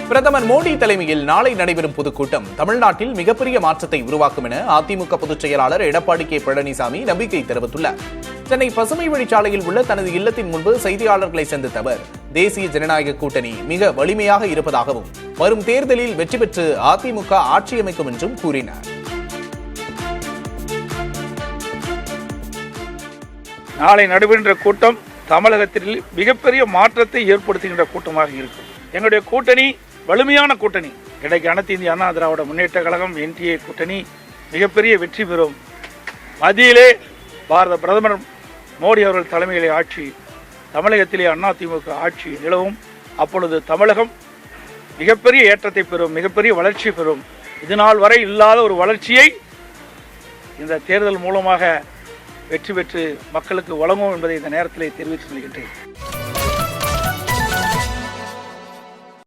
பிரதமர் மோடி தலைமையில் நாளை நடைபெறும் பொதுக்கூட்டம் தமிழ்நாட்டில் மிகப்பெரிய மாற்றத்தை உருவாக்கும் என அதிமுக பொதுச் செயலாளர் எடப்பாடி கே பழனிசாமி நம்பிக்கை தெரிவித்துள்ளார். சென்னை பசுமை வழிச்சாலையில் உள்ள தனது இல்லத்தின் முன்பு செய்தியாளர்களை சந்தித்த அவர், தேசிய ஜனநாயக கூட்டணி மிக வலிமையாக இருப்பதாகவும் வரும் தேர்தலில் வெற்றி பெற்று அதிமுக ஆட்சியமைக்கும் என்றும் கூறினார். நாளை நடைபெறுகின்ற கூட்டம் தமிழகத்தில் மிகப்பெரிய மாற்றத்தை ஏற்படுத்துகின்ற கூட்டமாக இருக்கும். எங்களுடைய கூட்டணி வலிமையான கூட்டணி. இன்றைக்கு அனைத்து இந்திய அண்ணா திராவிட முன்னேற்ற கழகம் என்டிஏ கூட்டணி மிகப்பெரிய வெற்றி பெறும். மத்தியிலே பாரத பிரதமர் மோடி அவர்கள் தலைமையிலே ஆட்சி, தமிழகத்திலே அதிமுக ஆட்சி நிலவும். அப்பொழுது தமிழகம் மிகப்பெரிய ஏற்றத்தை பெறும், மிகப்பெரிய வளர்ச்சி பெறும். இதுநாள் வரை இல்லாத ஒரு வளர்ச்சியை இந்த தேர்தல் மூலமாக வெற்றி பெற்று மக்களுக்கு வழங்கும் என்பதை இந்த நேரத்திலே தெரிவித்துக் கொள்கின்றேன்.